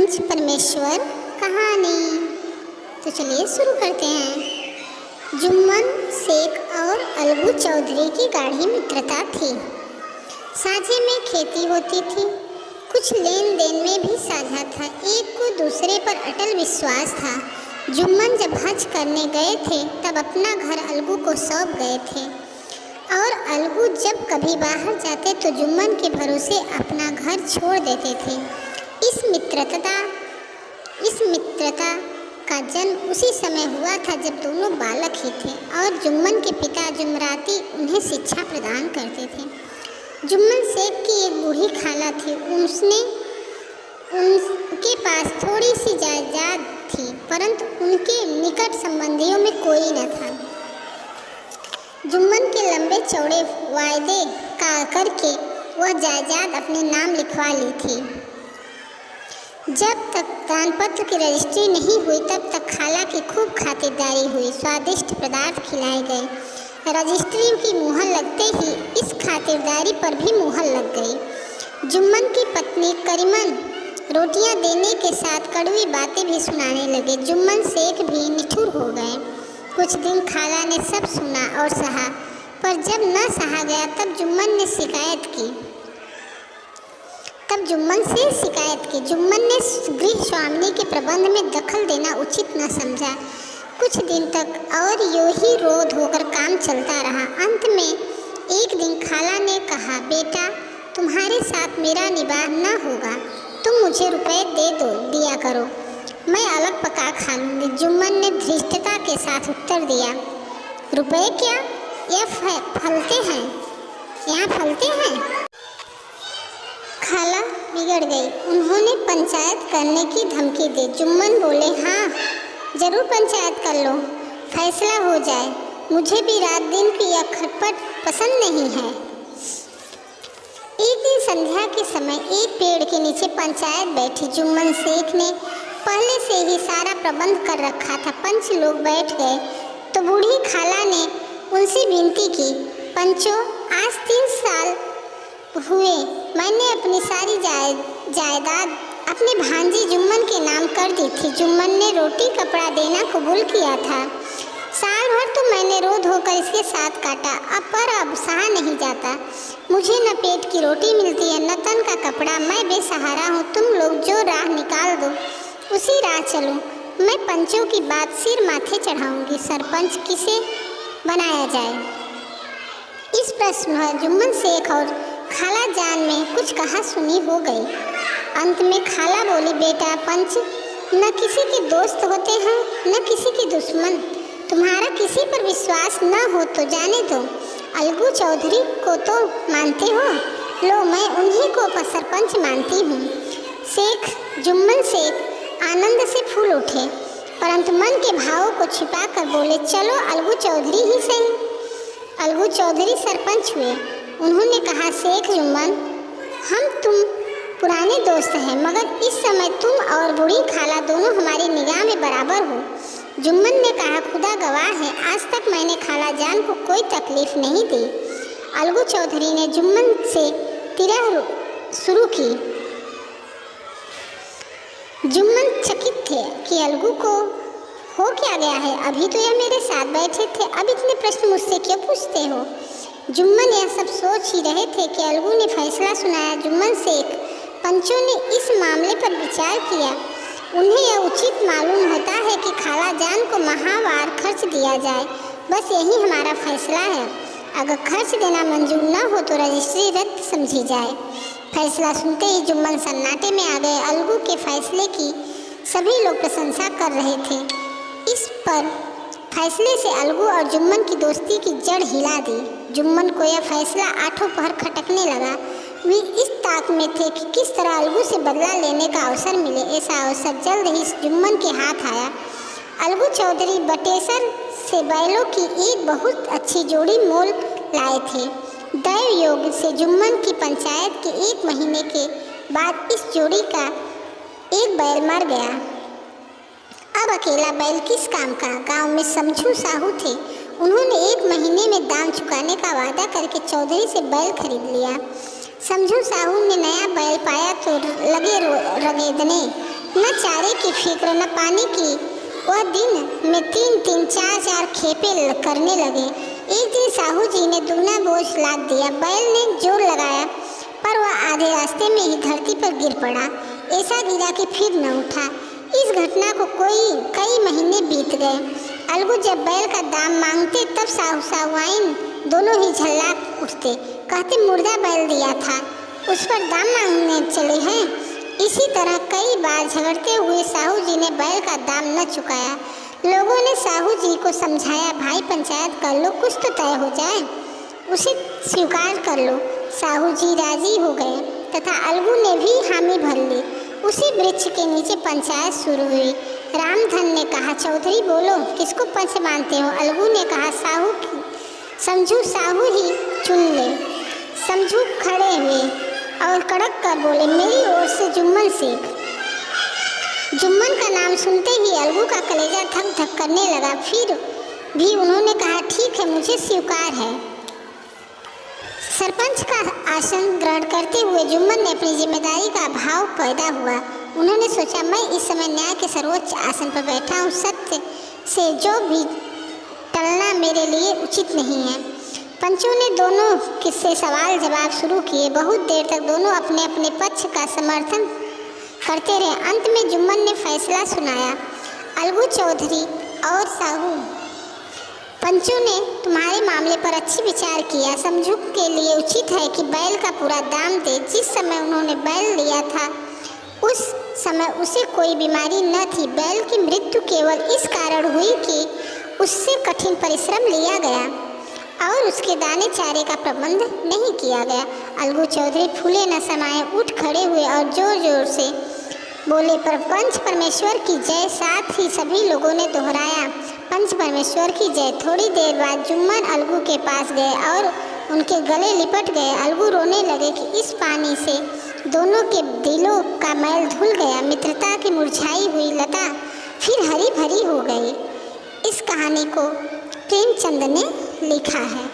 पंच परमेश्वर कहानी। तो चलिए शुरू करते हैं। जुम्मन शेख और अलगू चौधरी की गाढ़ी मित्रता थी। साझे में खेती होती थी, कुछ लेन देन में भी साझा था। एक को दूसरे पर अटल विश्वास था। जुम्मन जब हज करने गए थे तब अपना घर अलगू को सौंप गए थे और अलगू जब कभी बाहर जाते तो जुम्मन के भरोसे अपना घर छोड़ देते थे। इस मित्रता का जन्म उसी समय हुआ था जब दोनों बालक ही थे और जुम्मन के पिता जुमराती उन्हें शिक्षा प्रदान करते थे। जुम्मन शेख की एक बूढ़ी खाला थी। उनके पास थोड़ी सी जायदाद थी, परंतु उनके निकट संबंधियों में कोई न था। जुम्मन के लंबे चौड़े वायदे करके वह जायदाद अपने नाम लिखवा ली थी। जब तक दानपत्र की रजिस्ट्री नहीं हुई तब तक खाला की खूब खातिरदारी हुई। स्वादिष्ट पदार्थ खिलाए गए। रजिस्ट्री की मुहर लगते ही इस खातिरदारी पर भी मुहर लग गई। जुम्मन की पत्नी करीमन रोटियां देने के साथ कड़वी बातें भी सुनाने लगे। जुम्मन शेख भी निठुर हो गए। कुछ दिन खाला ने सब सुना और सहा, पर जब न सहा गया तब जुम्मन से शिकायत की। जुम्मन ने गृह स्वामिनी के प्रबंध में दखल देना उचित न समझा। कुछ दिन तक और यूं ही रोध होकर काम चलता रहा। अंत में एक दिन खाला ने कहा, बेटा तुम्हारे साथ मेरा निबाह न होगा, तुम मुझे रुपए दिया करो, मैं अलग पका खा लूँगी। जुम्मन ने धृष्टता के साथ उत्तर दिया, रुपए क्या, यह फलते हैं। खाला बिगड़ गई। उन्होंने पंचायत करने की धमकी दी। जुम्मन बोले, हाँ जरूर पंचायत कर लो, फैसला हो जाए। मुझे भी रात दिन की यह खटपट पसंद नहीं है। एक दिन संध्या के समय एक पेड़ के नीचे पंचायत बैठी। जुम्मन शेख ने पहले से ही सारा प्रबंध कर रखा था। पंच लोग बैठ गए तो बूढ़ी खाला ने उनसे विनती की, पंचों आज 3 साल हुए मैंने अपनी सारी जायदाद अपने भांजी जुम्मन के नाम कर दी थी। जुम्मन ने रोटी कपड़ा देना कबूल किया था। साल भर तो मैंने रोध होकर इसके साथ काटा, अब सहा नहीं जाता। मुझे न पेट की रोटी मिलती है न तन का कपड़ा। मैं बेसहारा हूँ। तुम लोग जो राह निकाल दो उसी राह चलूँ। मैं पंचों की बात सिर माथे चढ़ाऊँगी। सरपंच किसे बनाया जाए, इस प्रश्न में जुम्मन शेख और खाला जान में कुछ कहा सुनी हो गई। अंत में खाला बोली, बेटा पंच न किसी के दोस्त होते हैं न किसी के दुश्मन। तुम्हारा किसी पर विश्वास न हो तो जाने दो। अलगू चौधरी को तो मानते हो, लो मैं उन्हीं को सरपंच मानती हूँ। जुम्मन शेख आनंद से फूल उठे, परंतु मन के भावों को छिपा कर बोले, चलो अलगू चौधरी ही सही। अलगू चौधरी सरपंच हुए। उन्होंने कहा, शेख जुम्मन हम तुम पुराने दोस्त हैं, मगर इस समय तुम और बूढ़ी खाला दोनों हमारी निगाह में बराबर हो। जुम्मन ने कहा, खुदा गवाह है आज तक मैंने खाला जान को कोई तकलीफ नहीं दी। अलगू चौधरी ने जुम्मन से तिरह शुरू की। जुम्मन चकित थे कि अलगू को हो क्या गया है, अभी तो यह मेरे साथ बैठे थे, अब इतने प्रश्न मुझसे क्यों पूछते हो। जुम्मन यह सब सोच ही रहे थे कि अलगू ने फैसला सुनाया। जुम्मन शेख पंचों ने इस मामले पर विचार किया। उन्हें यह उचित मालूम होता है कि खाला जान को माहवार खर्च दिया जाए, बस यही हमारा फैसला है। अगर खर्च देना मंजूर न हो तो रजिस्ट्री रद्द समझी जाए। फैसला सुनते ही जुम्मन सन्नाटे में आ गए। अलगू के फैसले की सभी लोग प्रशंसा कर रहे थे। इस पर फैसले से अलगू और जुम्मन की दोस्ती की जड़ हिला दी। जुम्मन को यह फैसला आठों पहर खटकने लगा। वे इस ताक में थे कि किस तरह अलगू से बदला लेने का अवसर मिले। ऐसा अवसर जल्द ही जुम्मन के हाथ आया। अलगू चौधरी बटेसर से बैलों की एक बहुत अच्छी जोड़ी मोल लाए थे। दैव योग से जुम्मन की पंचायत के 1 महीने के बाद इस जोड़ी का एक बैल मर गया। अब अकेला बैल किस काम का। गांव में समझू साहू थे। उन्होंने 1 महीने में दाम चुकाने का वादा करके चौधरी से बैल खरीद लिया। समझू साहू ने नया बैल पाया तो लगे रगेदने। न चारे की फिक्र न पानी की। वह दिन में 3-3 4-4 खेपे करने लगे। एक दिन साहू जी ने दुगना बोझ लाद दिया। बैल ने जोर लगाया पर वह आधे रास्ते में ही धरती पर गिर पड़ा। ऐसा गिरा कि फिर न उठा। इस घटना को कई महीने बीत गए। अलगू जब बैल का दाम मांगते तब साहू साहूआइन दोनों ही झल्ला उठते, कहते मुर्दा बैल दिया था, उस पर दाम मांगने चले हैं। इसी तरह कई बार झगड़ते हुए साहू जी ने बैल का दाम न चुकाया। लोगों ने साहू जी को समझाया, भाई पंचायत कर लो, कुछ तो तय हो जाए, उसे स्वीकार कर लो। साहू जी राजी हो गए तथा अलगू ने भी हामी भर ली। उसी वृक्ष के नीचे पंचायत शुरू हुई। रामधन ने कहा, चौधरी बोलो, किसको पंच मानते हो? अलगू ने कहा, समझू साहू ही चुन ले। समझू खड़े हुए और कड़क कर बोले, मेरी ओर से जुम्मन शेख। जुम्मन का नाम सुनते ही अलगू का कलेजा धक धक करने लगा। फिर भी उन्होंने कहा, ठीक है, मुझे स्वीकार है। सरपंच का आसन ग्रहण करते हुए जुम्मन ने अपनी जिम्मेदारी का भाव पैदा हुआ। उन्होंने सोचा, मैं इस समय न्याय के सर्वोच्च आसन पर बैठा हूँ, सत्य से जो भी टलना मेरे लिए उचित नहीं है। पंचों ने दोनों किससे सवाल जवाब शुरू किए। बहुत देर तक दोनों अपने अपने पक्ष का समर्थन करते रहे। अंत में जुम्मन ने फैसला सुनाया, अलगू चौधरी और साहू पंचों ने तुम्हारे मामले पर अच्छी विचार किया। समझू के लिए उचित है कि बैल का पूरा दाम दे। जिस समय उन्होंने बैल लिया था उस समय उसे कोई बीमारी न थी। बैल की मृत्यु केवल इस कारण हुई कि उससे कठिन परिश्रम लिया गया और उसके दाने चारे का प्रबंध नहीं किया गया। अलगू चौधरी फूले न समाये उठ खड़े हुए और जोर जोर से बोले, पर पंच परमेश्वर की जय। साथ ही सभी लोगों ने दोहराया, पंच परमेश्वर की जय। थोड़ी देर बाद जुम्मन अलगू के पास गए और उनके गले लिपट गए। अलगू रोने लगे कि इस पानी से दोनों के दिलों का मैल धुल गया। मित्रता की मुरझाई हुई लता फिर हरी भरी हो गई। इस कहानी को प्रेमचंद ने लिखा है।